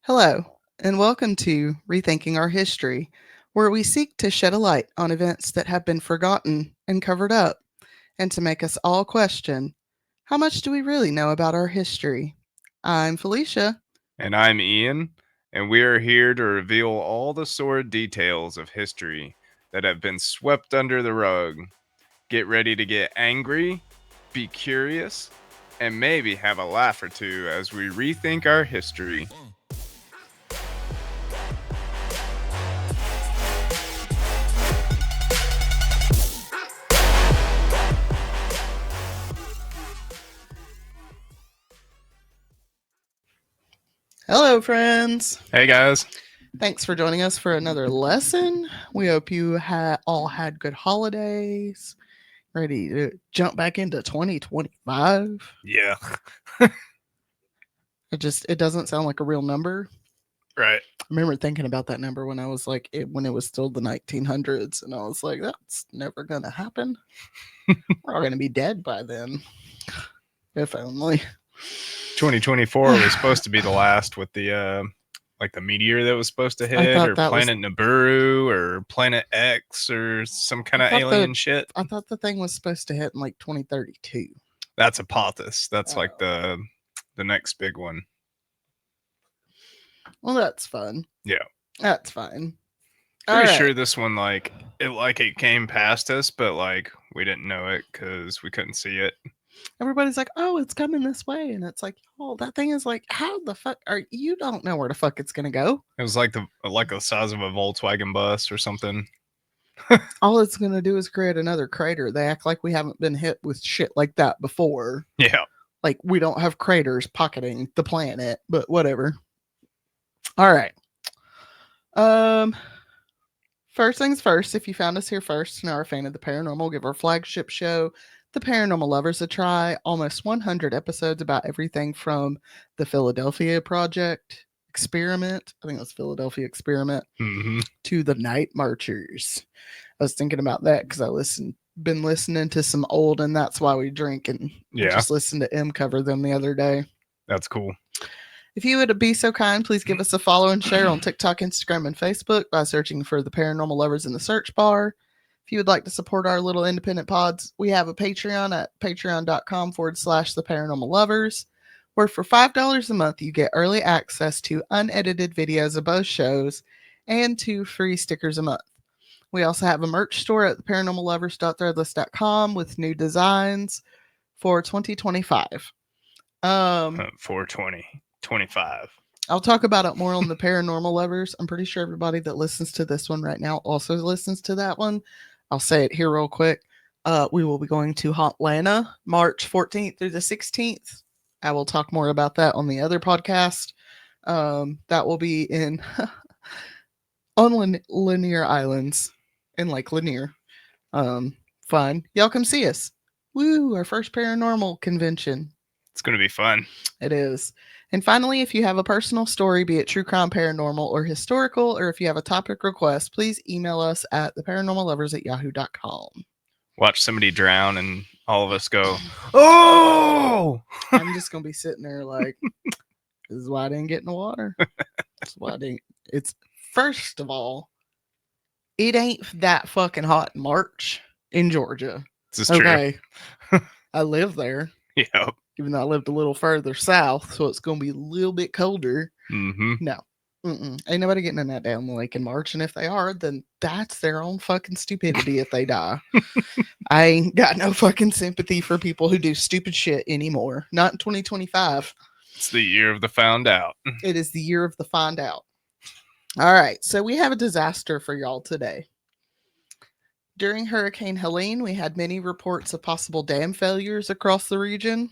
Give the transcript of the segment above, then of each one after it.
Hello, and welcome to Rethinking Our History, where we seek to shed a light on events that have been forgotten and covered up, and to make us all question how much do we really know about our history? I'm Felicia. And I'm Ian, and we are here to reveal all the sordid details of history that have been swept under the rug. Get ready to get angry, be curious, and maybe have a laugh or two as we rethink our history. Hello, friends. Hey guys. Thanks for joining us for another lesson. We hope you all had good holidays. Ready to jump back into 2025? Yeah. It doesn't sound like a real number. Right. I remember thinking about that number when I was when it was still the 1900s, and I was like, that's never gonna happen. We're all gonna be dead by then. If only. 2024 was supposed to be the last with the meteor that was supposed to I hit, thought or that was. Planet Nibiru, or Planet X, or some kind of alien shit. I thought the thing was supposed to hit in like 2032. That's Apophis. That's like the next big one. Well, that's fun. Yeah. That's fine. Pretty sure this one it came past us, but like we didn't know it because we couldn't see it. Everybody's like, oh, it's coming this way, and it's like, oh, that thing is like, how the fuck are you? Don't know where the fuck it's gonna go. It was like the size of a Volkswagen bus or something. All it's gonna do is create another crater. They act like we haven't been hit with shit like that before. Yeah. Like we don't have craters pocketing the planet, but whatever. All right. First things first, if you found us here first and are a fan of the paranormal, give our flagship show, The Paranormal Lovers, a try. Almost 100 episodes about everything from the Philadelphia Project Experiment, I think it was Philadelphia Experiment, to the Night Marchers. I was thinking about that because been listening to some old, and that's why we drink, and I just listened to M cover them the other day. That's cool. If you would be so kind, please give us a follow and share on TikTok, Instagram, and Facebook by searching for the Paranormal Lovers in the search bar. If you would like to support our little independent pods, we have a Patreon at patreon.com/the Paranormal Lovers, where for $5 a month you get early access to unedited videos of both shows and 2 free stickers a month. We also have a merch store at theparanormallovers.threadless.com with new designs for 2025. 42025. I'll talk about it more on the Paranormal Lovers. I'm pretty sure everybody that listens to this one right now also listens to that one. I'll say it here real quick. We will be going to Hotlanta March 14th through the 16th. I will talk more about that on the other podcast. That will be in on Lanier Islands in Lake Lanier. Fun. Y'all come see us. Woo, our first paranormal convention. It's going to be fun. It is. And finally, if you have a personal story, be it true crime, paranormal, or historical, or if you have a topic request, please email us at theparanormallovers@yahoo.com. Watch somebody drown and all of us go, oh! I'm just going to be sitting there like, this is why I didn't get in the water. That's why I didn't. It's, first of all, it ain't that fucking hot in March in Georgia. This is okay. True. I live there. Yeah. Even though I lived a little further south, so it's going to be a little bit colder. Mm-hmm. No. Ain't nobody getting in that damn lake in March, and if they are, then that's their own fucking stupidity if they die. I ain't got no fucking sympathy for people who do stupid shit anymore. Not in 2025. It's the year of the found out. It is the year of the find out. All right, so we have a disaster for y'all today. During Hurricane Helene, we had many reports of possible dam failures across the region.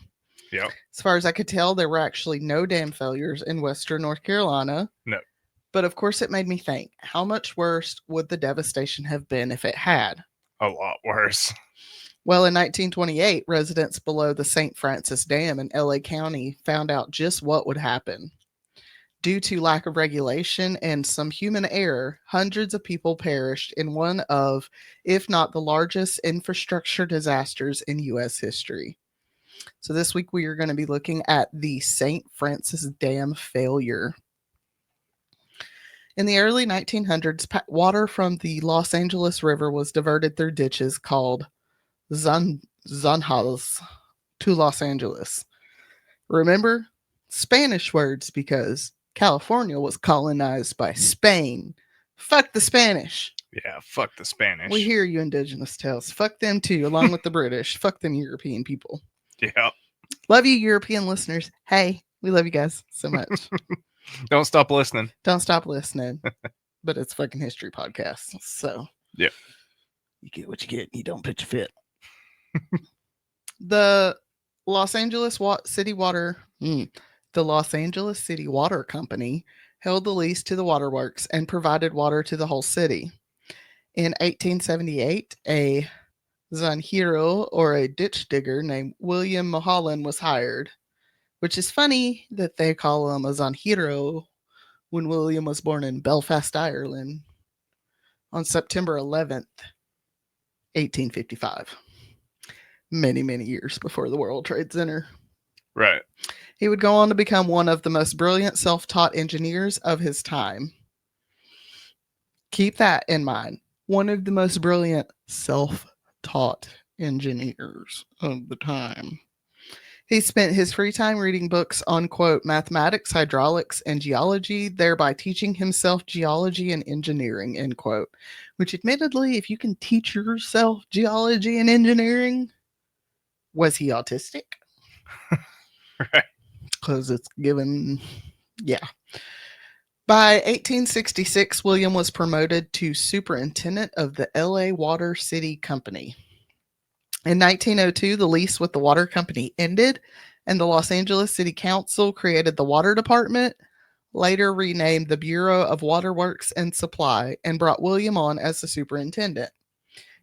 Yep. As far as I could tell, there were actually no dam failures in Western North Carolina. No. But of course, it made me think, how much worse would the devastation have been if it had? A lot worse. Well, in 1928, residents below the St. Francis Dam in LA County found out just what would happen. Due to lack of regulation and some human error, hundreds of people perished in one of, if not the largest, infrastructure disasters in U.S. history. So this week we are going to be looking at the St. Francis Dam failure. In the early 1900s, water from the Los Angeles River was diverted through ditches called zanjas to Los Angeles. Remember, Spanish words because California was colonized by Spain. Fuck the Spanish. Yeah, fuck the Spanish. We hear you, indigenous tales. Fuck them too, along with the British. Fuck them European people. Yeah. Love you, European listeners. Hey, we love you guys so much. Don't stop listening. Don't stop listening. But it's fucking history podcast. So, yeah. You get what you get. You don't pitch a fit. The Los Angeles City Water Company held the lease to the waterworks and provided water to the whole city. In 1878, a zanjero, or a ditch digger, named William Mulholland was hired, which is funny that they call him a zanjero when William was born in Belfast, Ireland, on September 11th, 1855. Many, many years before the World Trade Center. Right. He would go on to become one of the most brilliant self-taught engineers of his time. Keep that in mind. One of the most brilliant self-taught engineers of the time. He spent his free time reading books on, quote, mathematics, hydraulics, and geology, thereby teaching himself geology and engineering, end quote. Which, admittedly, if you can teach yourself geology and engineering, was he autistic? Right. Because it's given, yeah. By 1866, William was promoted to superintendent of the LA Water City Company. In 1902, the lease with the water company ended, and the Los Angeles City Council created the Water Department, later renamed the Bureau of Waterworks and Supply, and brought William on as the superintendent.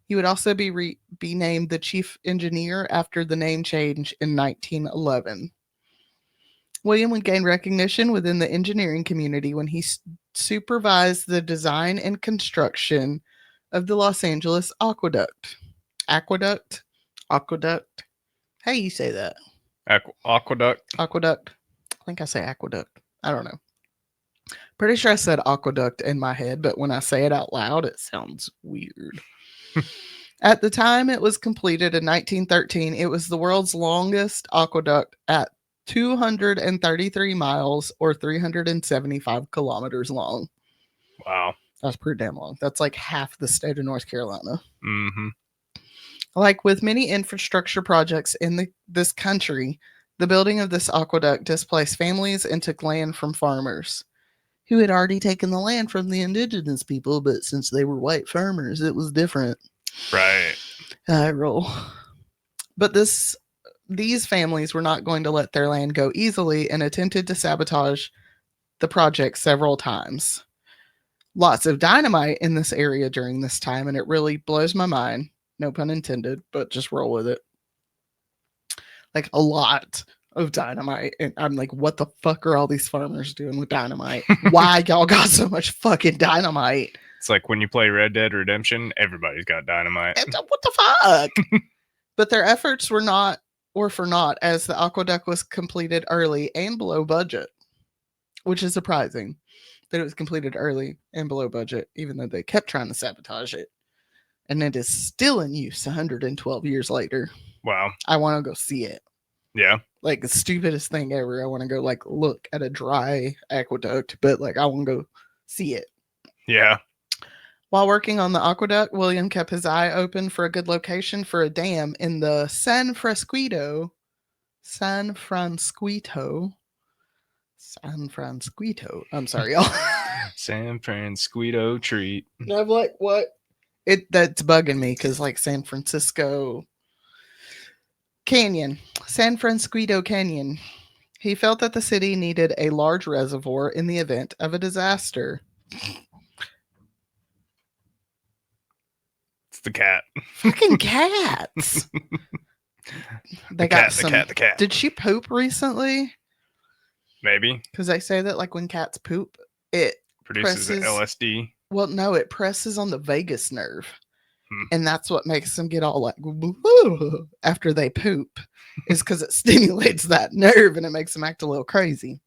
He would also be named the chief engineer after the name change in 1911. William would gain recognition within the engineering community when he supervised the design and construction of the Los Angeles Aqueduct. Aqueduct? How do you say that? Aqueduct. Aqueduct. I think I say aqueduct. I don't know. Pretty sure I said aqueduct in my head, but when I say it out loud, it sounds weird. At the time it was completed in 1913, it was the world's longest aqueduct at 233 miles or 375 kilometers long. Wow. That's pretty damn long. That's like half the state of North Carolina. Mm-hmm. Like with many infrastructure projects in this country, the building of this aqueduct displaced families and took land from farmers who had already taken the land from the indigenous people, but since they were white farmers, it was different. Right. I roll. But these families were not going to let their land go easily and attempted to sabotage the project several times. Lots of dynamite in this area during this time, and it really blows my mind. No pun intended, but just roll with it. Like a lot of dynamite. And I'm like, what the fuck are all these farmers doing with dynamite? Why y'all got so much fucking dynamite? It's like when you play Red Dead Redemption, everybody's got dynamite. What the fuck? But their efforts were for naught, as the aqueduct was completed early and below budget, which is surprising that it was completed early and below budget, even though they kept trying to sabotage it. And it is still in use 112 years later. Wow. I want to go see it. Yeah. Like the stupidest thing ever. I want to go like look at a dry aqueduct, but like I want to go see it. Yeah. While working on the aqueduct, William kept his eye open for a good location for a dam in the San Francisco I'm sorry, y'all. San Francisco treat. I'm like, what? That's bugging me because like San Francisco Canyon. San Francisco Canyon. He felt that the city needed a large reservoir in the event of a disaster. It's the cat. Fucking cats. They got some. The cat. Did she poop recently? Maybe. Because they say that like when cats poop, it produces LSD. Well, no, it presses on the vagus nerve. And that's what makes them get all like after they poop, is because it stimulates that nerve and it makes them act a little crazy.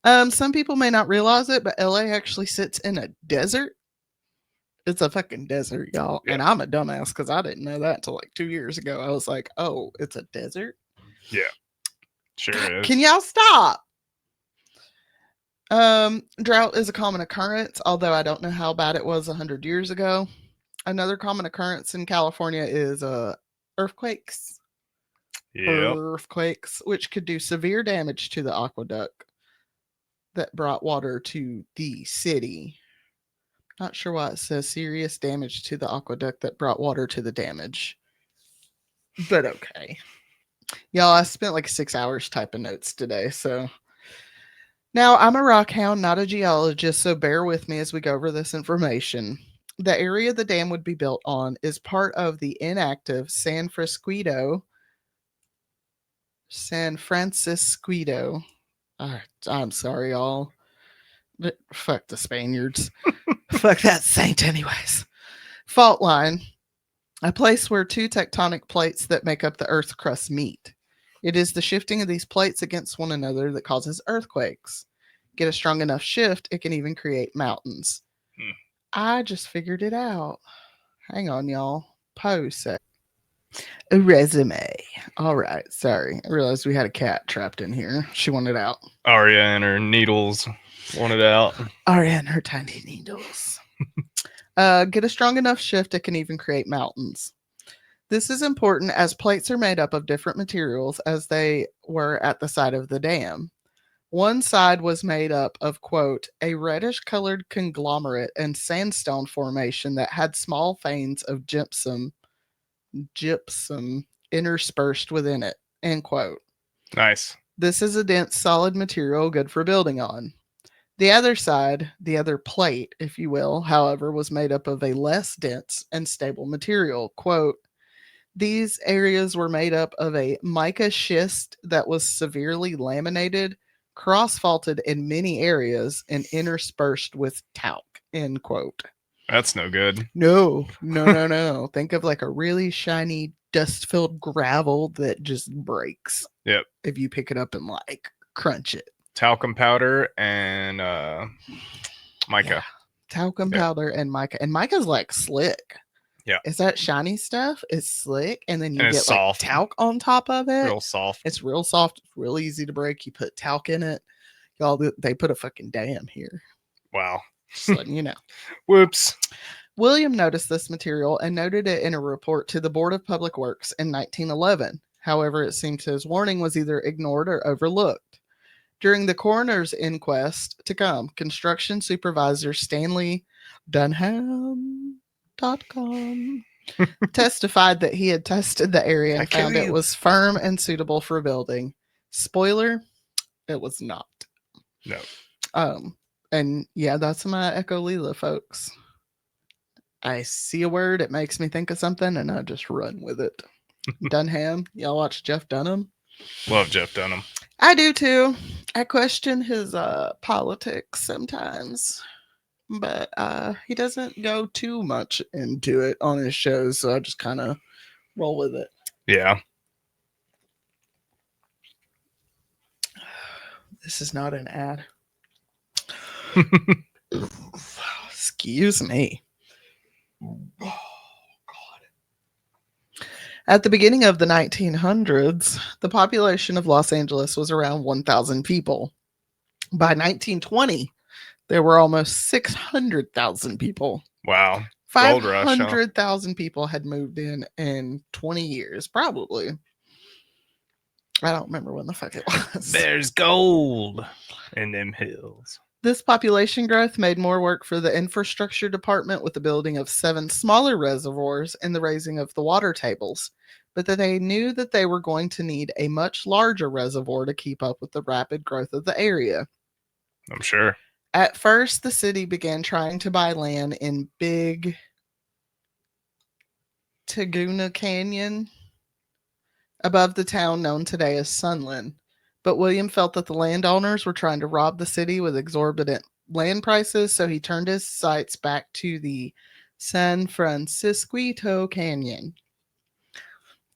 Some people may not realize it, but LA actually sits in a desert. It's a fucking desert, y'all. Yeah. And I'm a dumbass because I didn't know that until like 2 years ago. I was like, oh, it's a desert? Yeah. Sure is. Can y'all stop? Drought is a common occurrence, although I don't know how bad it was 100 years ago. Another common occurrence in California is earthquakes. Yep. Earthquakes, which could do severe damage to the aqueduct that brought water to the city. Not sure why it says serious damage to the aqueduct that brought water to the damage. But okay. Y'all, I spent like 6 hours typing notes today, so now I'm a rock hound, not a geologist, so bear with me as we go over this information. The area the dam would be built on is part of the inactive San Francisco. I'm sorry, y'all. But fuck the Spaniards. Fuck that saint, anyways. Fault line, a place where two tectonic plates that make up the Earth's crust meet. It is the shifting of these plates against one another that causes earthquakes. Get a strong enough shift, it can even create mountains. I just figured it out. Hang on, y'all. Pose a resume. All right, sorry. I realized we had a cat trapped in here. She wanted out. Arya and her needles wanted out. Arya and her tiny needles. Get a strong enough shift, it can even create mountains. This is important as plates are made up of different materials as they were at the side of the dam. One side was made up of, quote, a reddish colored conglomerate and sandstone formation that had small veins of gypsum interspersed within it, end quote. Nice. This is a dense, solid material good for building on. The other side, the other plate, if you will, however, was made up of a less dense and stable material. Quote, these areas were made up of a mica schist that was severely laminated, cross-faulted in many areas, and interspersed with talc, end quote. That's no good. No. Think of like a really shiny, dust-filled gravel that just breaks. Yep. If you pick it up and like crunch it. Talcum powder and mica. Yeah. Talcum powder and mica. And mica's like slick. Yeah. Is that shiny stuff? It's slick. And then you And get it's soft. like talc on top of it. Real soft. It's real soft. It's real easy to break. You put talc in it. Y'all, they put a fucking dam here. Wow. Just letting you know. Whoops. William noticed this material and noted it in a report to the Board of Public Works in 1911. However, it seemed his warning was either ignored or overlooked. During the coroner's inquest to come, construction supervisor Stanley Dunham.com testified that he had tested the area and found it was firm and suitable for building. Spoiler, it was not. No. And yeah, that's my Echo Leela, folks. I see a word, it makes me think of something, and I just run with it. Dunham, y'all watch Jeff Dunham? Love Jeff Dunham. I do too. I question his politics sometimes, but he doesn't go too much into it on his shows, so I just kind of roll with it. Yeah. This is not an ad. Excuse me. Oh, God. At the beginning of the 1900s, the population of Los Angeles was around 1,000 people. By 1920, there were almost 600,000 people. Wow. 500,000 people had moved in 20 years, probably. I don't remember when the fuck it was. There's gold in them hills. This population growth made more work for the infrastructure department with the building of 7 smaller reservoirs and the raising of the water tables, but that they knew that they were going to need a much larger reservoir to keep up with the rapid growth of the area. I'm sure. At first, the city began trying to buy land in Big Taguna Canyon above the town known today as Sunland. But William felt that the landowners were trying to rob the city with exorbitant land prices, so he turned his sights back to the San Francisco Canyon.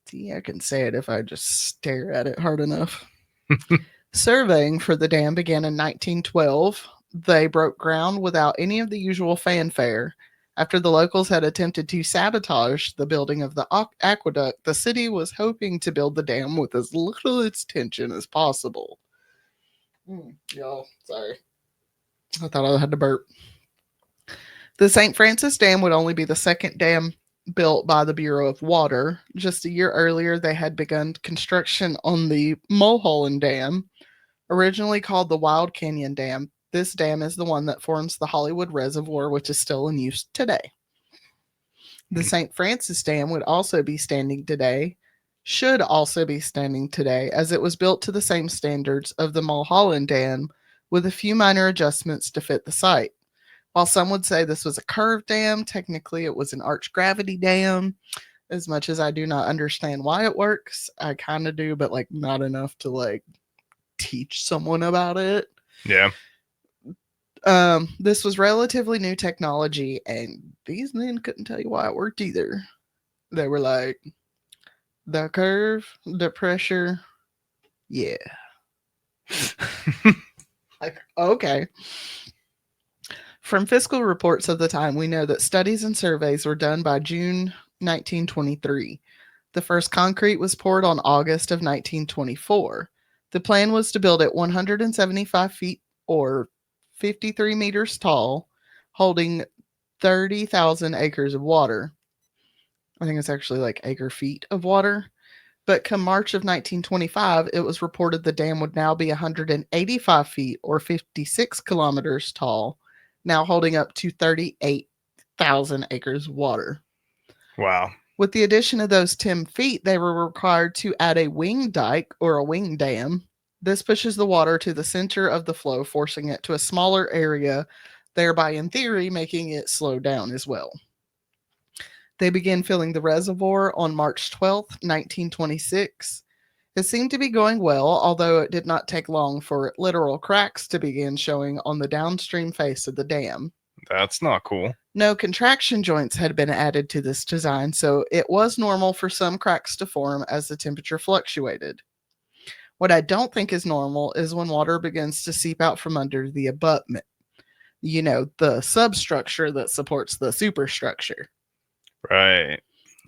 See, I can say it if I just stare at it hard enough. Surveying for the dam began in 1912. They broke ground without any of the usual fanfare. After the locals had attempted to sabotage the building of the aqueduct, the city was hoping to build the dam with as little attention as possible. Y'all, sorry. I thought I had to burp. The St. Francis Dam would only be the second dam built by the Bureau of Water. Just a year earlier, they had begun construction on the Mulholland Dam, originally called the Wild Canyon Dam. This dam is the one that forms the Hollywood Reservoir, which is still in use today. The St. Francis Dam would also be standing today, should also be standing today, as it was built to the same standards of the Mulholland Dam with a few minor adjustments to fit the site. While some would say this was a curved dam, technically it was an arch gravity dam. As much as I do not understand why it works, I kind of do, but like not enough to like teach someone about it. Yeah. This was relatively new technology, and these men couldn't tell you why it worked either. They were like, the curve, the pressure, yeah. Like, okay. From fiscal reports of the time, we know that studies and surveys were done by June 1923. The first concrete was poured on August of 1924. The plan was to build it 175 feet or 53 meters tall, holding 30,000 acres of water. I think it's actually like acre feet of water. But come March of 1925, it was reported the dam would now be 185 feet or 56 kilometers tall, now holding up to 38,000 acres of water. Wow. With the addition of those 10 feet, they were required to add a wing dike or a wing dam. This pushes the water to the center of the flow, forcing it to a smaller area, thereby, in theory, making it slow down as well. They began filling the reservoir on March 12, 1926. It seemed to be going well, although it did not take long for literal cracks to begin showing on the downstream face of the dam. That's not cool. No contraction joints had been added to this design, so it was normal for some cracks to form as the temperature fluctuated. What I don't think is normal is when water begins to seep out from under the abutment. You know, the substructure that supports the superstructure. Right.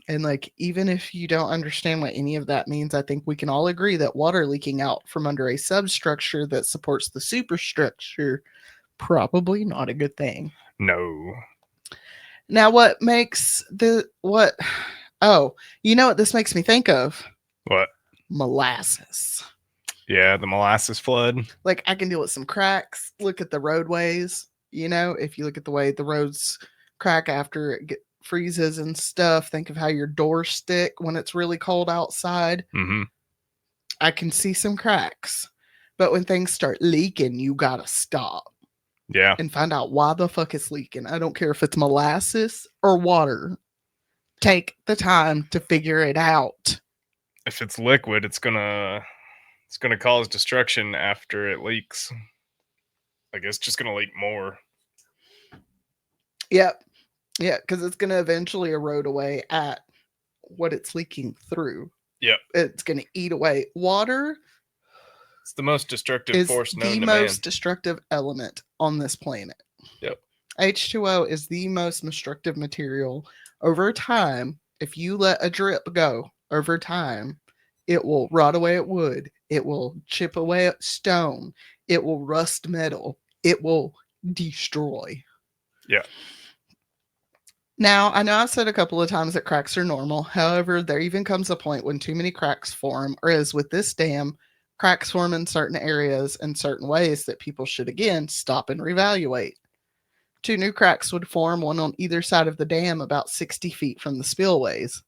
And like, even if you don't understand what any of that means, I think we can all agree that water leaking out from under a substructure that supports the superstructure, probably not a good thing. No. Now, oh, you know what this makes me think of? What? Molasses. Yeah, the molasses flood. Like, I can deal with some cracks. Look at the roadways. You know, if you look at the way the roads crack after it freezes and stuff, think of how your doors stick when it's really cold outside. Mm-hmm. I can see some cracks. But when things start leaking, you gotta stop. Yeah. And find out why the fuck it's leaking. I don't care if it's molasses or water. Take the time to figure it out. If it's liquid, it's gonna cause destruction after it leaks. I guess it's just gonna leak more. Yep. Yeah, because it's gonna eventually erode away at what it's leaking through. Yep. It's gonna eat away. Water It's the most destructive force known the to most man. destructive element on this planet. Yep. H2O is the most destructive material. Over time, if you let a drip go over time, it will rot away at wood. It will chip away at stone. It will rust metal. It will destroy. Yeah. Now, I know I've said a couple of times that cracks are normal. However, there even comes a point when too many cracks form, or as with this dam, cracks form in certain areas and certain ways that people should again stop and reevaluate. 2 new cracks would form, one on either side of the dam about 60 feet from the spillways.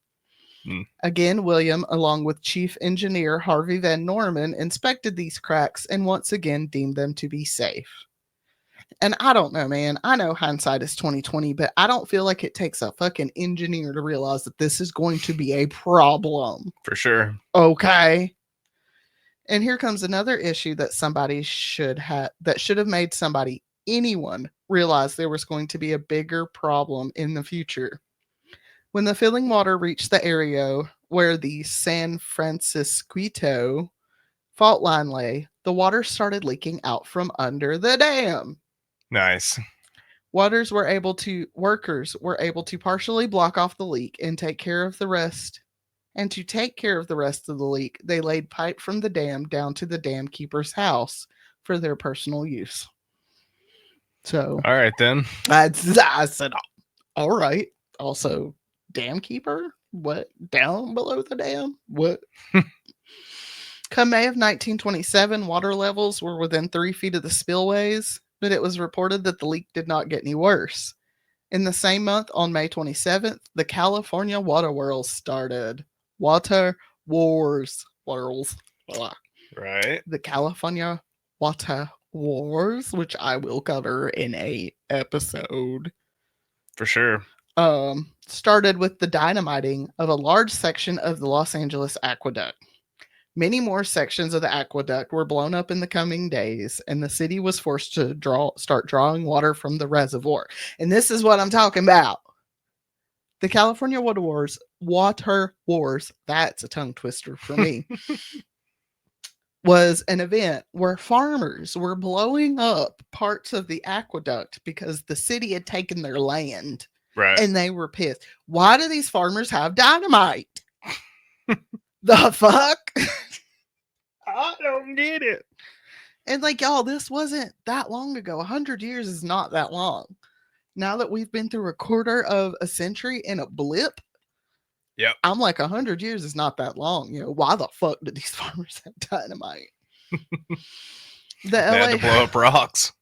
Again, William, along with Chief Engineer Harvey Van Norman, inspected these cracks and once again deemed them to be safe. And I don't know, man. I know hindsight is 2020, but I don't feel like it takes a fucking engineer to realize that this is going to be a problem. For sure. Okay. And here comes another issue that should have made anyone realize there was going to be a bigger problem in the future. When the filling water reached the area where the San Francisquito fault line lay, the water started leaking out from under the dam. Nice. Workers were able to partially block off the leak and take care of the rest. And to take care of the rest of the leak, they laid pipe from the dam down to the dam keeper's house for their personal use. So, All right, then. I said, all right. Also, dam keeper? What? Down below the dam? What? Come May of 1927, water levels were within 3 feet of the spillways, but it was reported that the leak did not get any worse. In the same month, on May 27th, the California Water Wars started. Water Wars. Right. The California Water Wars, which I will cover in a episode. For sure. Started with the dynamiting of a large section of the Los Angeles Aqueduct. Many more sections of the aqueduct were blown up in the coming days, and the city was forced to start drawing water from the reservoir. And this is what I'm talking about. The California Water Wars, that's a tongue twister for me, was an event where farmers were blowing up parts of the aqueduct because the city had taken their land. Right. And they were pissed. Why do these farmers have dynamite? The fuck? I don't get it. And like, y'all, this wasn't that long ago. 100 years is not that long. Now that we've been through a quarter of a century in a blip, yep, I'm like, 100 years is not that long. You know, why the fuck did these farmers have dynamite? They had to blow up rocks.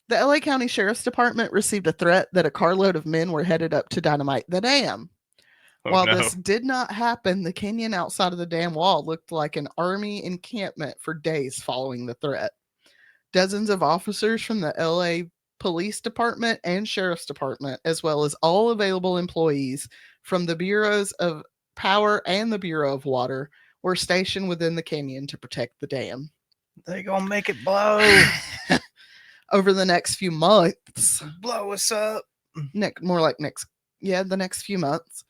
The LA County Sheriff's Department received a threat that a carload of men were headed up to dynamite the dam. While this did not happen, the canyon outside of the dam wall looked like an army encampment for days following the threat. Dozens of officers from the LA Police Department and Sheriff's Department, as well as all available employees from the Bureaus of Power and the Bureau of Water, were stationed within the canyon to protect the dam. They gonna make it blow. Over the next few months. Blow us up. The next few months.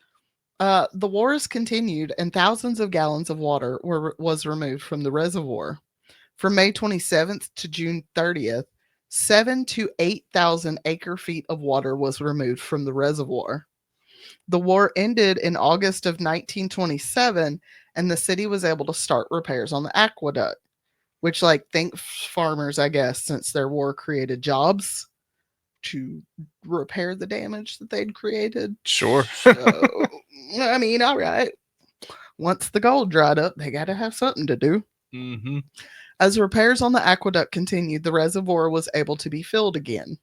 The wars continued, and thousands of gallons of water was removed from the reservoir. From May 27th to June 30th, 7,000 to 8,000 acre feet of water was removed from the reservoir. The war ended in August of 1927, and the city was able to start repairs on the aqueduct, which, thank farmers, I guess, since their war created jobs to repair the damage that they'd created. Sure. So, I mean, all right. Once the gold dried up, they got to have something to do. Mm-hmm. As repairs on the aqueduct continued, the reservoir was able to be filled again.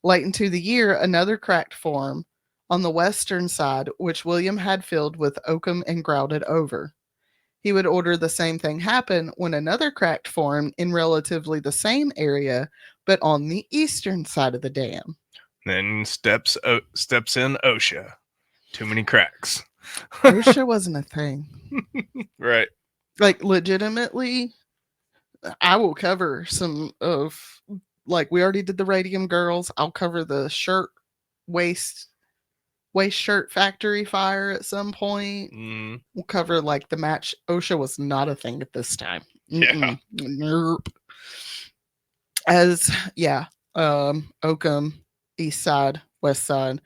Late into the year, another crack formed on the western side, which William had filled with oakum and grouted over. He would order the same thing happen when another crack formed in relatively the same area, but on the eastern side of the dam. Then steps in OSHA. Too many cracks. OSHA wasn't a thing. Right. Legitimately, I will cover some of, we already did the Radium Girls. I'll cover the waist shirt factory fire at some point. We'll cover the match. OSHA was not a thing at this time. Yeah. Nope. Oakum, east side, west side.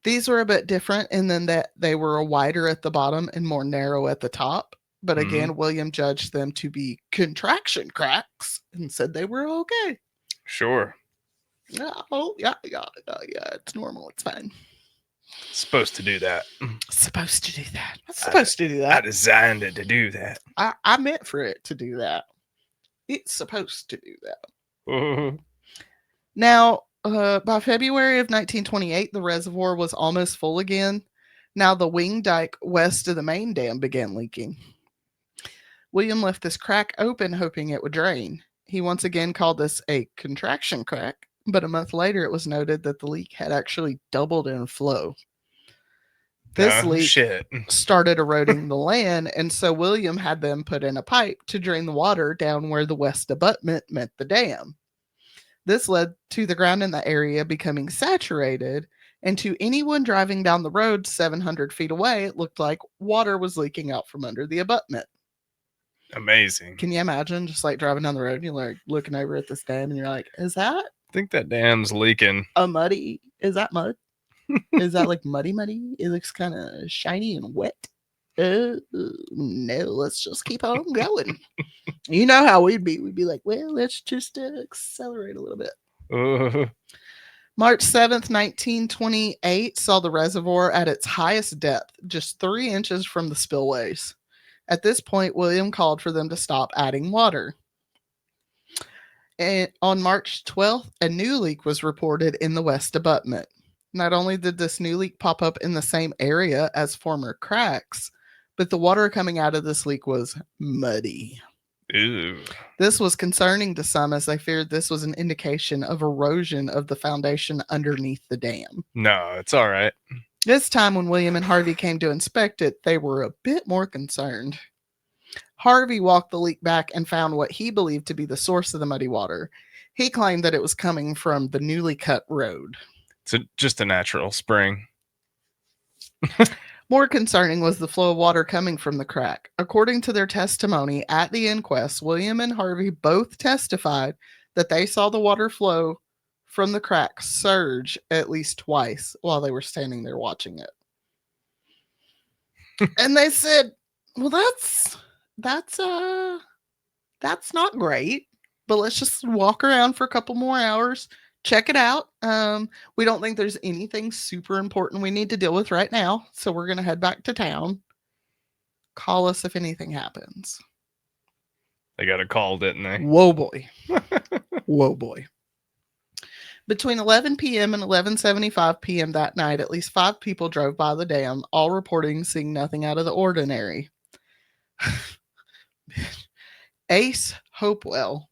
These were a bit different in that they were wider at the bottom and more narrow at the top. But again, William judged them to be contraction cracks and said they were okay. Sure. Yeah, it's normal. It's fine. Supposed to do that. Supposed to do that. I designed it to do that. I meant for it to do that. It's supposed to do that. Now, by February of 1928, the reservoir was almost full again. Now the wing dike west of the main dam began leaking. William left this crack open, hoping it would drain. He once again called this a contraction crack, but a month later it was noted that the leak had actually doubled in flow. This leak started eroding the land, and so William had them put in a pipe to drain the water down where the west abutment met the dam. This led to the ground in the area becoming saturated, And to anyone driving down the road 700 feet away, it looked like water was leaking out from under the abutment. Amazing. Can you imagine just like driving down the road and you're like looking over at this dam and you're like, is that I think that dam's leaking. a muddy? Is that mud? Is that like muddy? It looks kind of shiny and wet. Oh, no, let's just keep on going. You know how we'd be. We'd be like, well, let's just accelerate a little bit. March 7th, 1928 saw the reservoir at its highest depth, just 3 inches from the spillways. At this point, William called for them to stop adding water. And on March 12th, a new leak was reported in the west abutment. Not only did this new leak pop up in the same area as former cracks, but the water coming out of this leak was muddy. Ew. This was concerning to some as they feared this was an indication of erosion of the foundation underneath the dam. No, it's all right. This time when William and Harvey came to inspect it, they were a bit more concerned. Harvey walked the leak back and found what he believed to be the source of the muddy water. He claimed that it was coming from the newly cut road. It's just a natural spring. More concerning was the flow of water coming from the crack. According to their testimony at the inquest, William and Harvey both testified that they saw the water flow from the crack surge at least twice while they were standing there watching it. And they said, well, that's not great, but let's just walk around for a couple more hours, check it out. We don't think there's anything super important we need to deal with right now, so we're going to head back to town. Call us if anything happens. They got a call, didn't they? Whoa, boy. Whoa, boy. Between 11 p.m. and 11:75 p.m. that night, at least 5 people drove by the dam, all reporting seeing nothing out of the ordinary. Ace Hopewell.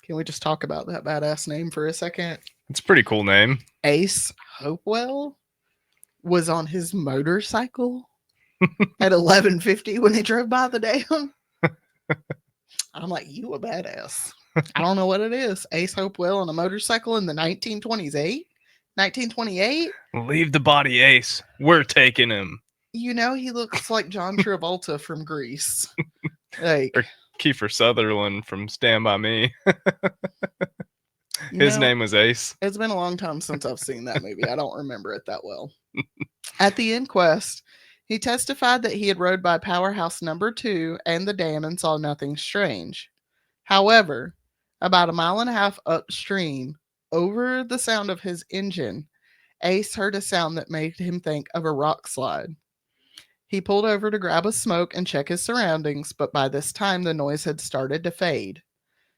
Can we just talk about that badass name for a second? It's a pretty cool name. Ace Hopewell was on his motorcycle at 11:50 when he drove by the dam. I'm like, you a badass. I don't know what it is. Ace Hopewell on a motorcycle in the 1928? 1928? Leave the body, Ace. We're taking him. You know, he looks like John Travolta from Grease. Like, Or Kiefer Sutherland from Stand By Me. His name was Ace. It's been a long time since I've seen that movie. I don't remember it that well. At the inquest, he testified that he had rode by Powerhouse number 2 and the dam and saw nothing strange. However, about 1.5 miles upstream, over the sound of his engine, Ace heard a sound that made him think of a rock slide. He pulled over to grab a smoke and check his surroundings, but by this time the noise had started to fade.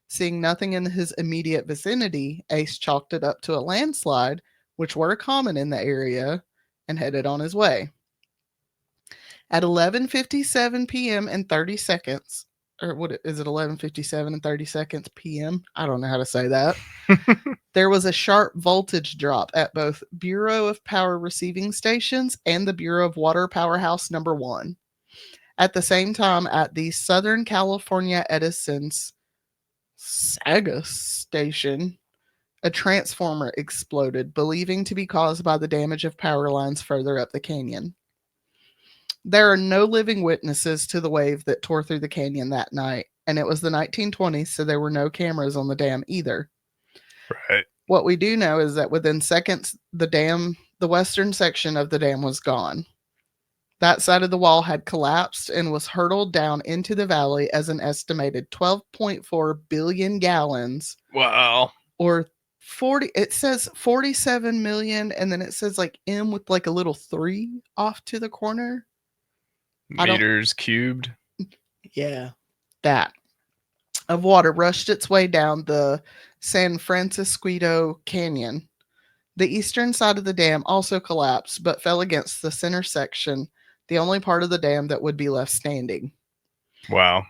Seeing nothing in his immediate vicinity, Ace chalked it up to a landslide, which were common in the area, and headed on his way. At 11:57 p.m. and 30 seconds, or what is it, 11:57 and 30 seconds p.m.? I don't know how to say that. There was a sharp voltage drop at both Bureau of Power receiving stations and the Bureau of Water Powerhouse number 1. At the same time, at the Southern California Edison's Saga station, a transformer exploded, believing to be caused by the damage of power lines further up the canyon. There are no living witnesses to the wave that tore through the canyon that night, and it was the 1920s, so there were no cameras on the dam either. Right. What we do know is that within seconds, the western section of the dam was gone. That side of the wall had collapsed and was hurtled down into the valley as an estimated 12.4 billion gallons. Wow. Or 40, it says 47 million, and then it says like M with like a little 3 off to the corner. Meters cubed. Yeah, that of water rushed its way down the San Francisco Canyon. The eastern side of the dam also collapsed, but fell against the center section, the only part of the dam that would be left standing. Wow.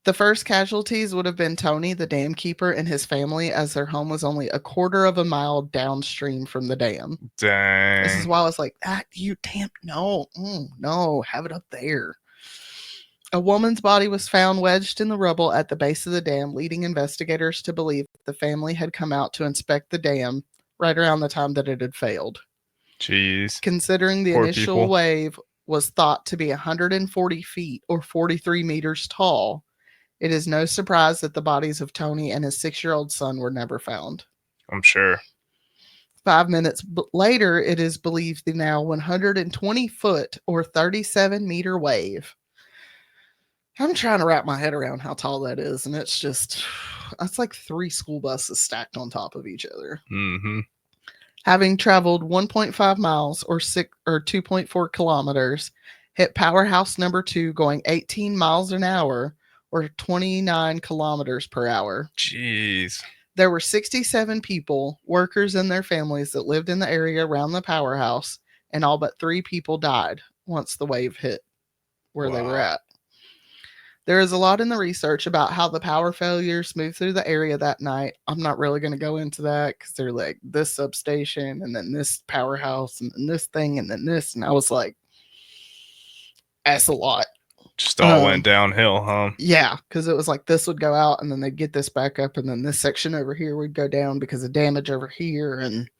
The first casualties would have been Tony, the dam keeper, and his family, as their home was only 1/4 mile downstream from the dam. Dang. This is why I was like, no, have it up there. A woman's body was found wedged in the rubble at the base of the dam, leading investigators to believe the family had come out to inspect the dam right around the time that it had failed. Jeez. Considering the Poor initial people. wave was thought to be 140 feet or 43 meters tall, it is no surprise that the bodies of Tony and his 6-year-old son were never found. I'm sure. 5 minutes later, it is believed the now 120 foot or 37 meter wave. I'm trying to wrap my head around how tall that is, and it's like 3 school buses stacked on top of each other. Mm-hmm. Having traveled 1.5 miles or 2.4 kilometers, hit powerhouse number 2 going 18 miles an hour or 29 kilometers per hour. Jeez. There were 67 people, workers and their families that lived in the area around the powerhouse, and all but 3 people died once the wave hit where they were Wow. at. There is a lot in the research about how the power failures moved through the area that night. I'm not really going to go into that because they're like this substation and then this powerhouse and then this thing and then this. And I was like, that's a lot. Just all went downhill, huh? Yeah, because it was like this would go out and then they'd get this back up and then this section over here would go down because of damage over here. And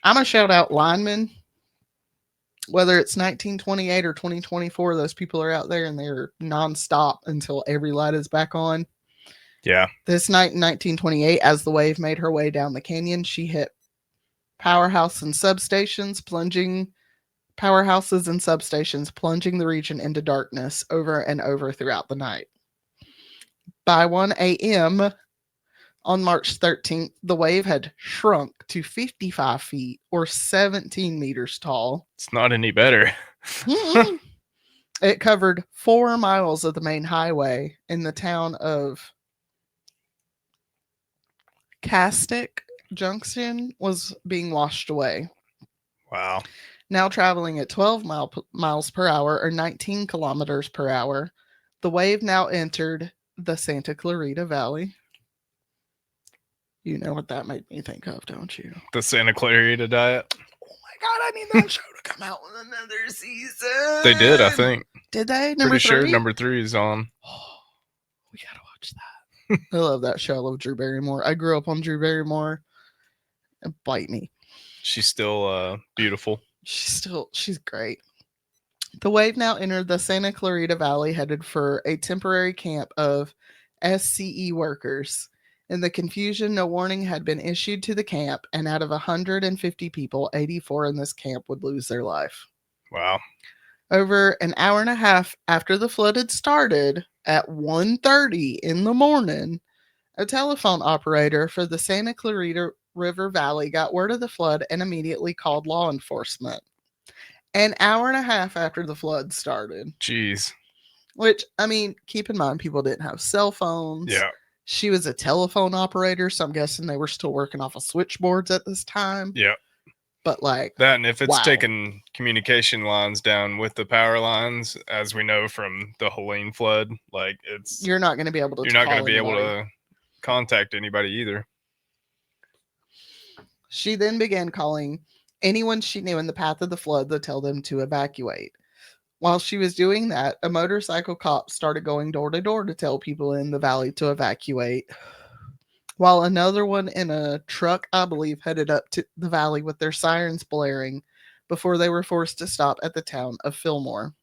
I'm going to shout out linemen. Whether it's 1928 or 2024, those people are out there and they're nonstop until every light is back on. Yeah. This night in 1928, as the wave made her way down the canyon, she hit powerhouses and substations, plunging the region into darkness over and over throughout the night. By 1 a.m. on March 13th, the wave had shrunk to 55 feet or 17 meters tall. It's not any better. It covered 4 miles of the main highway in the town of Castic Junction was being washed away. Wow. Now traveling at 12 miles per hour or 19 kilometers per hour, the wave now entered the Santa Clarita Valley. You know what that made me think of, don't you? The Santa Clarita Diet. Oh my God, I need that show to come out in another season. They did, I think. Did they? Pretty 3? sure number 3 is on. Oh, we gotta watch that. I love that show. I love Drew Barrymore. I grew up on Drew Barrymore. And bite me. She's still beautiful. She's great. The wave now entered the Santa Clarita Valley, headed for a temporary camp of SCE workers. In the confusion, no warning had been issued to the camp, and out of 150 people, 84 in this camp would lose their life. Wow. Over an hour and a half after the flood had started, at 1:30 in the morning, a telephone operator for the Santa Clarita River Valley got word of the flood and immediately called law enforcement. An hour and a half after the flood started. Jeez. Which, I mean, keep in mind, people didn't have cell phones. Yeah. She was a telephone operator, so I'm guessing they were still working off of switchboards at this time. Yeah. But like that, and if it's wow. taking communication lines down with the power lines, as we know from the Helene flood, like you're not going to be able to contact anybody either. She then began calling anyone she knew in the path of the flood to tell them to evacuate. While she was doing that, a motorcycle cop started going door to door to tell people in the valley to evacuate, while another one in a truck, I believe, headed up to the valley with their sirens blaring before they were forced to stop at the town of Fillmore.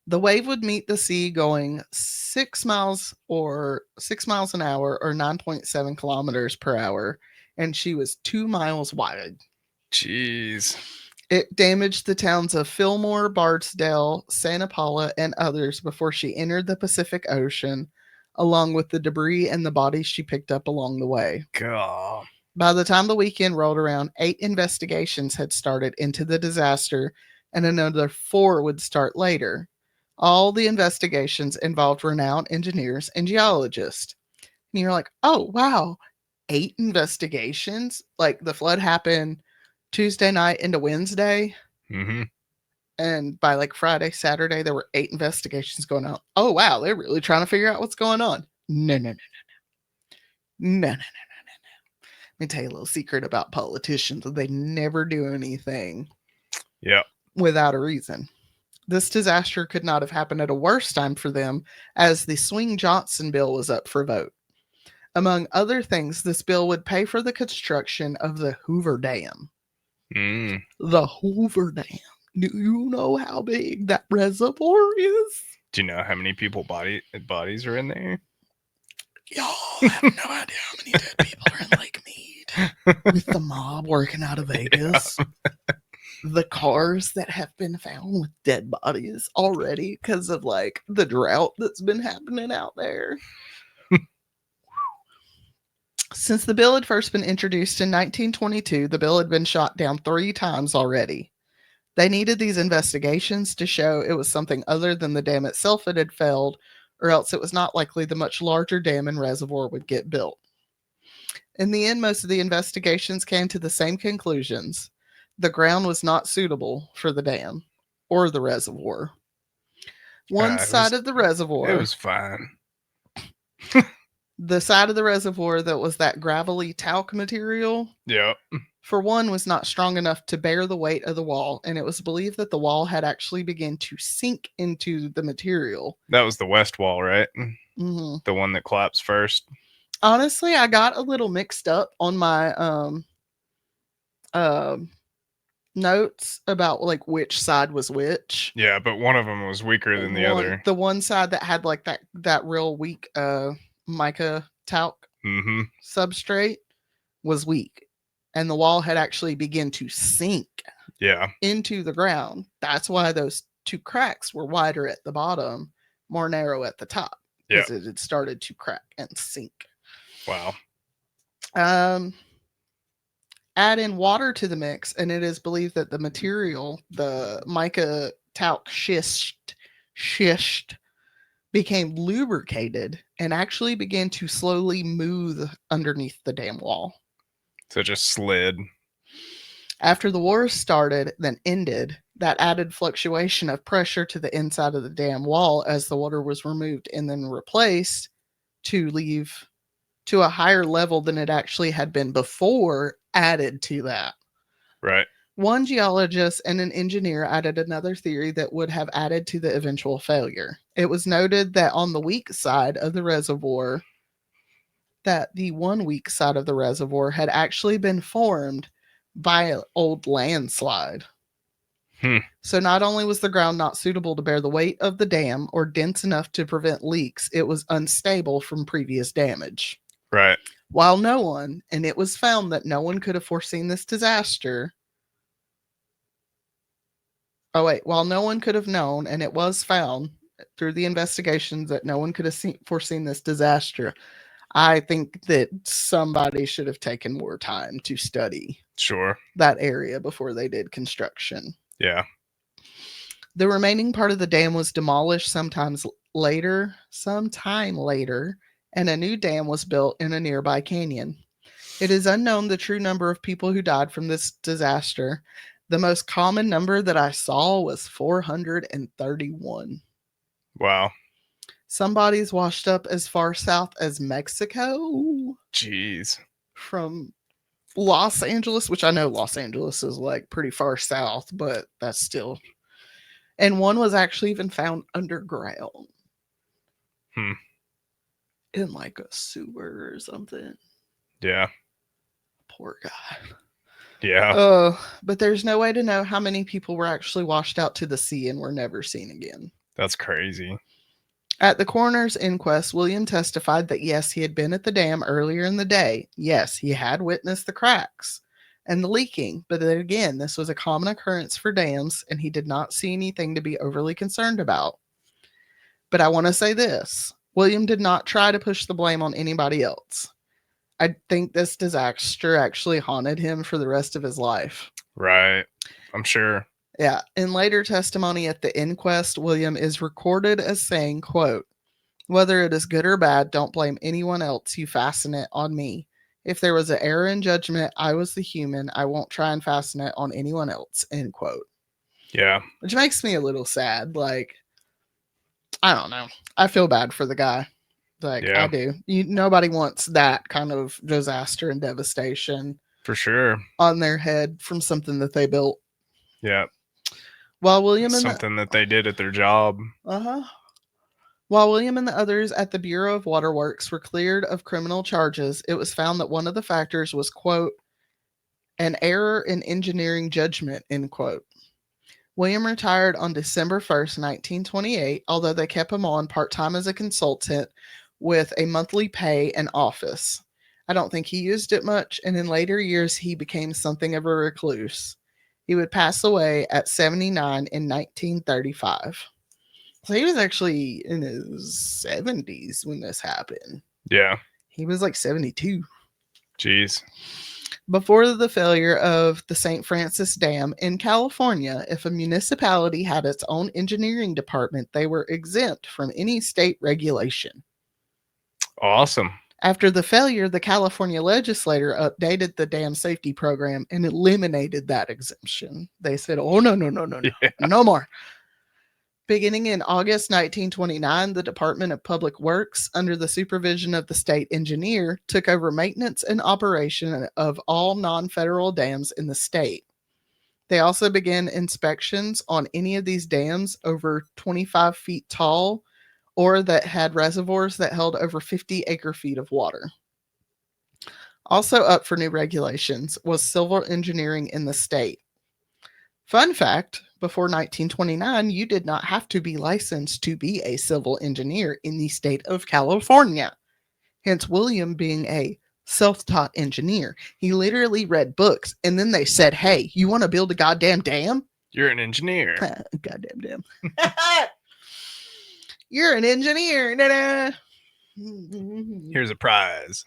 The wave would meet the sea going 6 miles an hour or 9.7 kilometers per hour, and she was 2 miles wide. Jeez. It damaged the towns of Fillmore, Bardsdale, Santa Paula, and others before she entered the Pacific Ocean, along with the debris and the bodies she picked up along the way. God. By the time the weekend rolled around, 8 investigations had started into the disaster, and another 4 would start later. All the investigations involved renowned engineers and geologists. And you're like, oh, wow, 8 investigations? Like the flood happened Tuesday night into Wednesday. Mm-hmm. And by like Friday, Saturday, there were 8 investigations going on. Oh, wow, they're really trying to figure out what's going on. No. Let me tell you a little secret about politicians. They never do anything without a reason. This disaster could not have happened at a worse time for them, as the Swing-Johnson bill was up for vote. Among other things, this bill would pay for the construction of the Hoover Dam. Mm. The Hoover Dam. Do you know how big that reservoir is? Do you know how many bodies are in there? Y'all have no idea how many dead people are in Lake Mead. With the mob working out of Vegas. The cars that have been found with dead bodies already because of like the drought that's been happening out there. Since the bill had first been introduced in 1922, the bill had been shot down 3 times already. They needed these investigations to show it was something other than the dam itself that had failed, or else it was not likely the much larger dam and reservoir would get built. In the end, most of the investigations came to the same conclusions. The ground was not suitable for the dam or the reservoir. One side of the It reservoir, was fine. the side of the reservoir that was that gravelly talc material, Yep. for one, was not strong enough to bear the weight of the wall, and it was believed that the wall had actually begun to sink into the material. That was the west wall, right? Mhm. The one that collapsed first. Honestly, I got a little mixed up on my notes about like which side was which. Yeah, but one of them was weaker than the other. The one side that had like that real weak mica talc Mm-hmm. substrate was weak, and the wall had actually begun to sink Yeah. into the ground. That's why those 2 cracks were wider at the bottom, more narrow at the top, Yeah. because it had started to crack and sink. Wow. Add in water to the mix, and it is believed that the material, the mica talc schist, became lubricated and actually began to slowly move underneath the dam wall. So it just slid. After the war started, then ended, that added fluctuation of pressure to the inside of the dam wall as the water was removed and then replaced to leave to a higher level than it actually had been before added to that. Right. One geologist and an engineer added another theory that would have added to the eventual failure. It was noted that on the weak side of the reservoir, that the one weak side of the reservoir had actually been formed by an old landslide. So not only was the ground not suitable to bear the weight of the dam or dense enough to prevent leaks, it was unstable from previous damage. Right. While no one, and it was found that no one could have foreseen this disaster. While no one could have known, and it was found through the investigations that no one could have foreseen this disaster, I think that somebody should have taken more time to study Sure. that area before they did construction. Yeah. The remaining part of the dam was demolished sometime later, and a new dam was built in a nearby canyon. It is unknown the true number of people who died from this disaster. The most common number that I saw was 431. Wow. Some bodies washed up as far south as Mexico. Jeez. From Los Angeles, which I know Los Angeles is like pretty far south, but that's still. And one was actually even found underground. In like a sewer or something. Yeah. Poor guy. Yeah. But there's no way to know how many people were actually washed out to the sea and were never seen again. That's crazy. At the coroner's inquest, William testified that yes, he had been at the dam earlier in the day. Yes, he had witnessed the cracks and the leaking, but then again, this was a common occurrence for dams, and he did not see anything to be overly concerned about. But I want to say this. William did not try to push the blame on anybody else. I think this disaster actually haunted him for the rest of his life. Right. I'm sure. Yeah. In later testimony at the inquest, William is recorded as saying, quote, "Whether it is good or bad, don't blame anyone else. You fasten it on me. If there was an error in judgment, I was the human. I won't try and fasten it on anyone else," end quote. Yeah. Which makes me a little sad. Like, I don't know. I feel bad for the guy. Like, Yeah. I do. Nobody wants that kind of disaster and devastation For sure. on their head from something that they built. Yeah. While William and something that they did at their job. While William and the others at the Bureau of Waterworks were cleared of criminal charges, it was found that one of the factors was, quote, An error in engineering judgment, end quote. William retired on December 1st, 1928, although they kept him on part time as a consultant with a monthly pay and office. I don't think he used it much, and in later years, he became something of a recluse. He would pass away at 79 in 1935. So he was actually in his 70s when this happened. Yeah. He was like 72. Jeez. Before the failure of the St. Francis Dam in California, if a municipality had its own engineering department, they were exempt from any state regulation. Awesome. After the failure, the California legislature updated the dam safety program and eliminated that exemption. They said, oh, no, Yeah. no more. Beginning in August 1929, the Department of Public Works, under the supervision of the state engineer, took over maintenance and operation of all non-federal dams in the state. They also began inspections on any of these dams over 25 feet tall or that had reservoirs that held over 50 acre-feet of water. Also up for new regulations was civil engineering in the state. Fun fact, before 1929, you did not have to be licensed to be a civil engineer in the state of California. Hence, William being a self-taught engineer. He literally read books, and then they said, hey, you want to build a goddamn dam? You're an engineer. Goddamn dam. You're an engineer. Da-da. Here's a prize.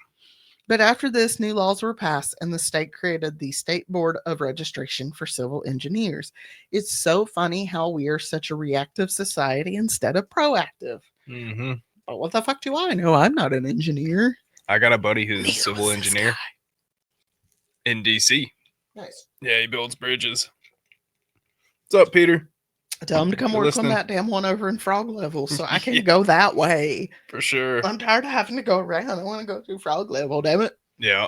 But after this, new laws were passed, and the state created the State Board of Registration for Civil Engineers. It's so funny how we are such a reactive society instead of proactive. Mm-hmm. But what the fuck do I know? I'm not an engineer. I got a buddy who's a Neither civil was this engineer guy. in DC. Nice. Yeah, he builds bridges. What's up, Peter? Tell him to come You're work listening? on that damn one over in Frog Level so I can Yeah. go that way. For sure. I'm tired of having to go around. I want to go through Frog Level, damn it. Yeah.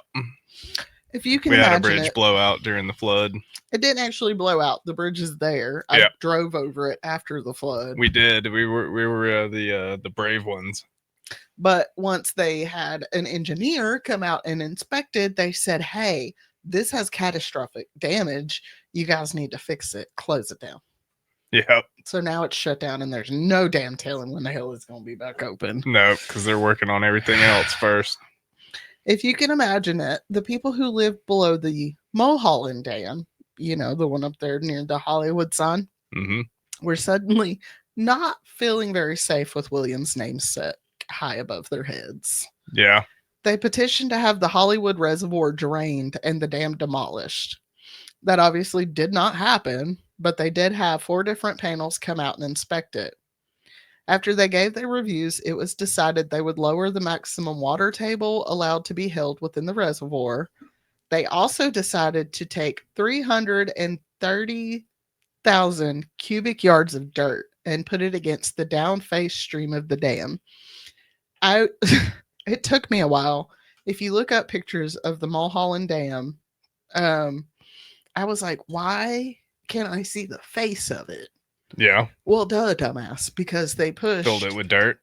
If you can We had a imagine bridge it, blowout during the flood. it didn't actually blow out. The bridge is there. I Yeah. drove over it after the flood. We did. We were the brave ones. But once they had an engineer come out and inspected, they said, hey, this has catastrophic damage. You guys need to fix it. Close it down. Yep. So now it's shut down and there's no damn telling when the hell it's going to be back open. No, because they're working on everything else first. If you can imagine it, the people who live below the Mulholland Dam, you know, the one up there near the Hollywood sign, Mm-hmm. were suddenly not feeling very safe with William's name set high above their heads. Yeah. They petitioned to have the Hollywood Reservoir drained and the dam demolished. That obviously did not happen, but they did have 4 different panels come out and inspect it. After they gave their reviews, it was decided they would lower the maximum water table allowed to be held within the reservoir. They also decided to take 330,000 cubic yards of dirt and put it against the downface stream of the dam. It took me a while. If you look up pictures of the Mulholland Dam, I was like, why can't I see the face of it? Yeah. Well, duh, dumbass, because they pushed Filled it with dirt.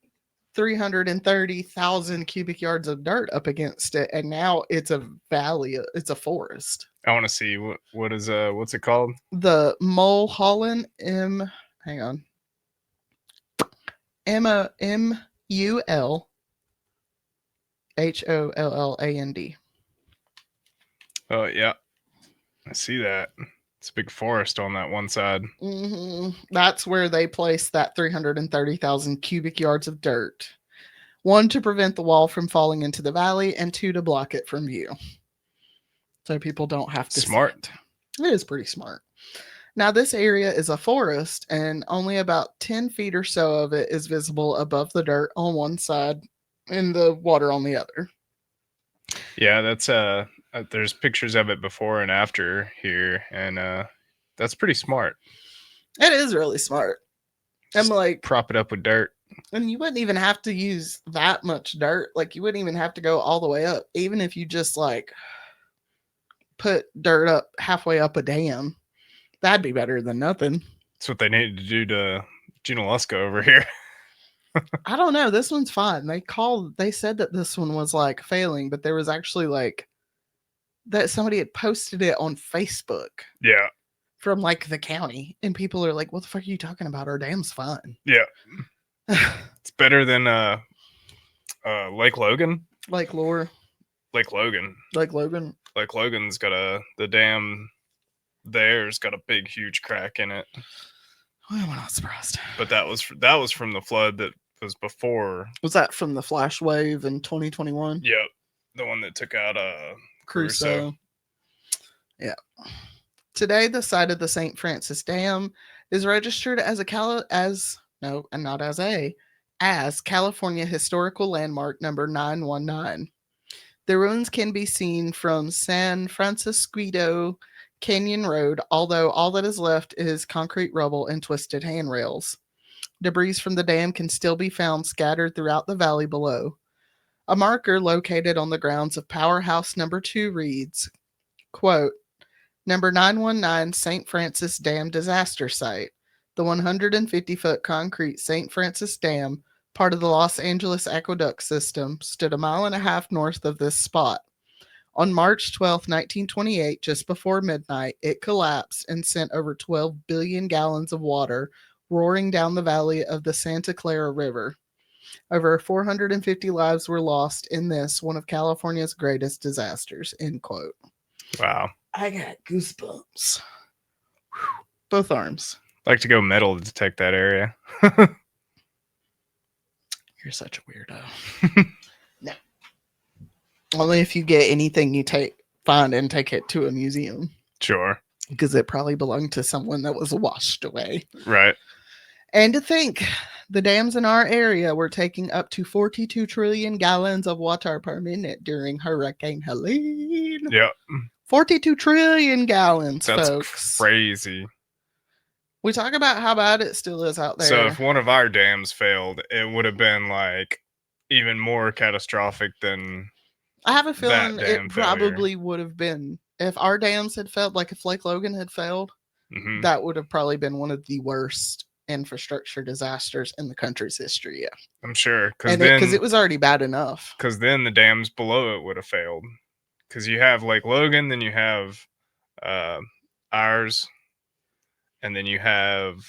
330,000 cubic yards of dirt up against it, and now it's a valley. It's a forest. I want to see what's it called? The Mulholland hang on, Mulholland. Oh yeah, I see that. It's a big forest on that one side. That's where they placed that 330,000 cubic yards of dirt. 1, to prevent the wall from falling into the valley, and 2, to block it from view. So people don't have to. Smart. It is pretty smart. Now, this area is a forest, and only about 10 feet or so of it is visible above the dirt on one side and the water on the other. Yeah, that's there's pictures of it before and after here, and that's pretty smart. It is really smart. I'm like, prop it up with dirt. And you wouldn't even have to use that much dirt. Like, you wouldn't even have to go all the way up. Even if you just like put dirt up halfway up a dam, that'd be better than nothing. That's what they needed to do to Junaluska over here. I don't know. This one's fine. They said that this one was like failing, but there was actually like that somebody had posted it on Facebook Yeah. from like the county, and people are like, "What the fuck are you talking about? Our dam's fine." Yeah. It's better than Lake Logan. Like Laura, Lake Logan. like Logan. Lake Logan's got the dam there's got a big huge crack in it. Well, I'm not surprised. But that was from the flood that was before. Was that from the flash wave in 2021? Yep. The one that took out Crusoe. Yeah. Today, the site of the St. Francis Dam is registered as as California Historical Landmark number 919. The ruins can be seen from San Francisco Canyon Road, although all that is left is concrete rubble and twisted handrails. Debris from the dam can still be found scattered throughout the valley below. A marker located on the grounds of Powerhouse number 2 reads, quote, Number 919 St. Francis Dam Disaster Site. The 150-foot concrete St. Francis Dam, part of the Los Angeles Aqueduct System, stood a mile and a half north of this spot. On March 12, 1928, just before midnight, it collapsed and sent over 12 billion gallons of water roaring down the valley of the Santa Clara River. Over 450 lives were lost in this, one of California's greatest disasters, end quote. Wow. I got goosebumps. Whew. Both arms. I'd like to go metal detect that area. You're such a weirdo. No. Only if you get anything you find and take it to a museum. Sure. Because it probably belonged to someone that was washed away. Right. And to think, the dams in our area were taking up to 42 trillion gallons of water per minute during Hurricane Helene. Yeah. 42 trillion gallons, That's folks. crazy. We talk about how bad it still is out there. So if one of our dams failed, it would have been like even more catastrophic than I have a feeling dam it probably would have been. If our dams had failed, like if Lake Logan had failed, that would have probably been one of the worst infrastructure disasters in the country's history. Yeah, I'm sure. Because it was already bad enough. Because then the dams below it would have failed. Because you have Lake Logan, then you have ours, and then you have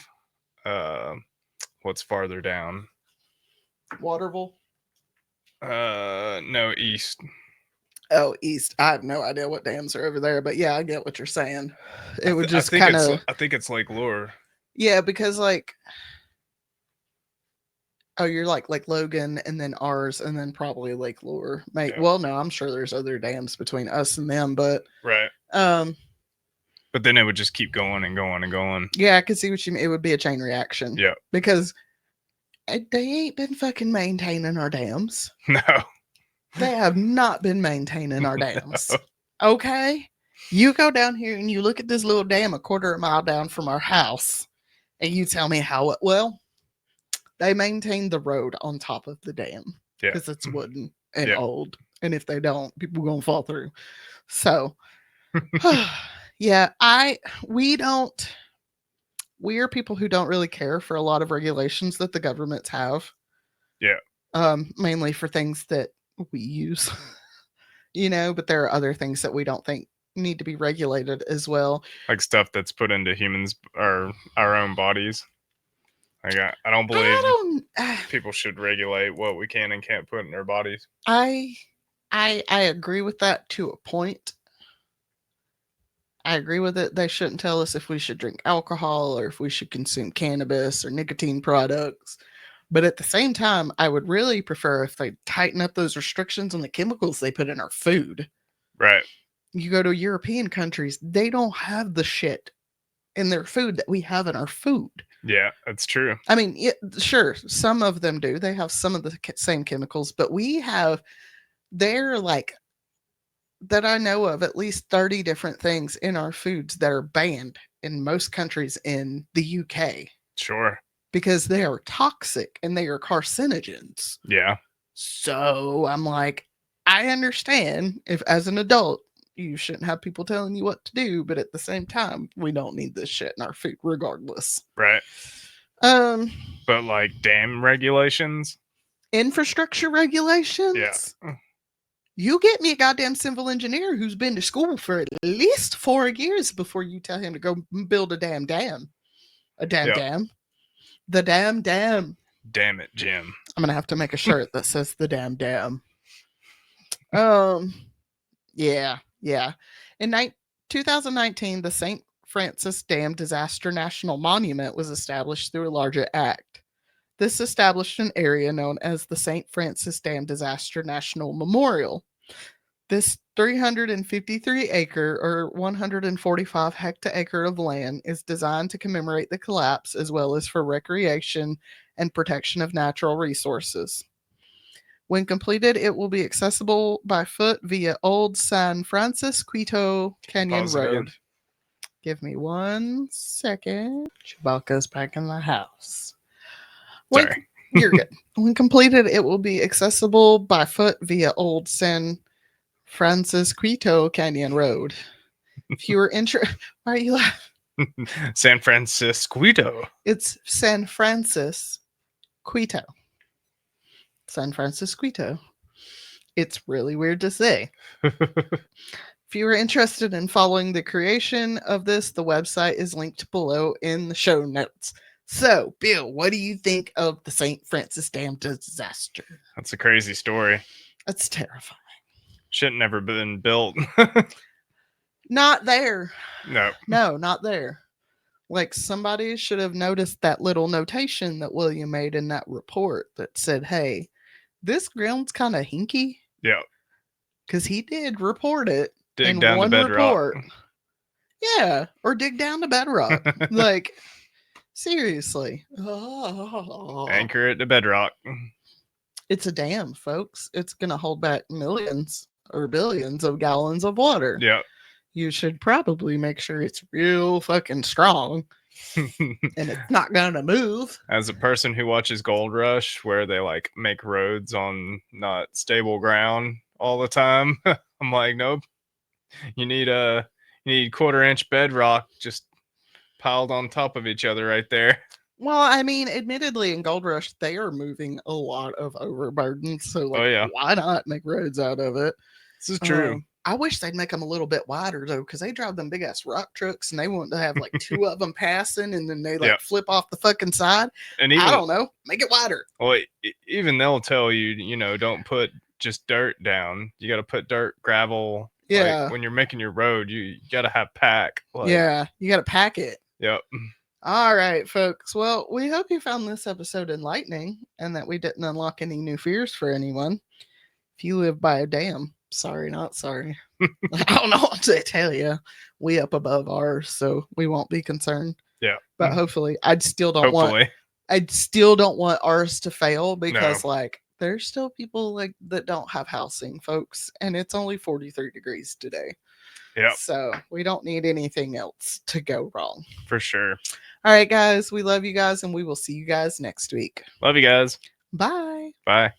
what's farther down? Waterville? No, east. Oh, east. I have no idea what dams are over there, but yeah, I get what you're saying. It would just kind of. I think it's Lake Lure. Yeah, because like. Oh, you're like Lake Logan and then ours and then probably Lake Lure. Mate, yeah. Well, no, I'm sure there's other dams between us and them, but right. But then it would just keep going and going and going. Yeah, I could see what you mean. It would be a chain reaction. Yeah. Because they ain't been fucking maintaining our dams. No. They have not been maintaining our dams. No. Okay? You go down here and you look at this little dam a quarter of a mile down from our house and you tell me how it, well, they maintain the road on top of the dam because it's wooden and old. And if they don't, people are going to fall through. So, yeah, we are people who don't really care for a lot of regulations that the governments have. Yeah. Mainly for things that we use, but there are other things that we don't think need to be regulated as well. Like stuff that's put into humans or our own bodies. Like I don't believe people should regulate what we can and can't put in our bodies. I agree with that to a point. I agree with it. They shouldn't tell us if we should drink alcohol or if we should consume cannabis or nicotine products. But at the same time, I would really prefer if they tighten up those restrictions on the chemicals they put in our food. Right. You go to European countries, they don't have the shit in their food that we have in our food. Yeah, that's true. I mean, sure, some of them do. They have some of the same chemicals, but they're like, that I know of, at least 30 different things in our foods that are banned in most countries in the UK. Sure. Because they are toxic and they are carcinogens. Yeah. So I'm like, I understand if as an adult, you shouldn't have people telling you what to do, but at the same time, we don't need this shit in our food regardless. Right. But like dam regulations? Infrastructure regulations? Yeah. You get me a goddamn civil engineer who's been to school for at least 4 years before you tell him to go build a damn dam. A damn Yep. dam. The damn dam. Damn it, Jim. I'm gonna have to make a shirt that says the damn dam. Yeah. In 2019, the St. Francis Dam Disaster National Monument was established through a larger act. This established an area known as the St. Francis Dam Disaster National Memorial. This 353 acre or 145 hectare of land is designed to commemorate the collapse as well as for recreation and protection of natural resources. When completed, it will be accessible by foot via Old San Francisco Canyon Pause it again. Road. Give me 1 second. Chewbacca's back in the house. Sorry. You're good. When completed, it will be accessible by foot via Old San Francisco Canyon Road. If you were interested, why are you laughing? San Francisco. It's San Francisco. San Francisco. It's really weird to say. If you are interested in following the creation of this, the website is linked below in the show notes. So, Bill, what do you think of the St. Francis Dam disaster? That's a crazy story. That's terrifying. Should never been built. Not there. No. No, not there. Like, somebody should have noticed that little notation that William made in that report that said, hey, this ground's kind of hinky. Yeah. Because he did report it. Dig in down to one bedrock. report. Yeah, or dig down to bedrock. Like, seriously. Anchor it to bedrock. It's a dam, folks. It's going to hold back millions or billions of gallons of water. Yeah. You should probably make sure it's real fucking strong and it's not going to move. As a person who watches Gold Rush, where they like make roads on not stable ground all the time, I'm like, nope. You need 1/4-inch bedrock just piled on top of each other right there. Well, I mean, admittedly, in Gold Rush, they are moving a lot of overburden. So, like, yeah. why not make roads out of it? This is true. I wish they'd make them a little bit wider, though, because they drive them big ass rock trucks and they want to have like 2 of them passing and then they like flip off the fucking side. And even, I don't know, make it wider. Well, even they'll tell you, don't put just dirt down. You got to put dirt, gravel. Yeah. Like, when you're making your road, you got to have pack. Like, yeah, you got to pack it. Yep. All right, folks. Well, we hope you found this episode enlightening and that we didn't unlock any new fears for anyone. If you live by a dam, sorry, not sorry. I don't know what to tell you. We up above ours, so we won't be concerned. Yeah. But hopefully, I still don't want ours to fail because like there's still people like that don't have housing, folks, and it's only 43 degrees today. Yeah. So we don't need anything else to go wrong. For sure. All right, guys. We love you guys, and we will see you guys next week. Love you guys. Bye. Bye.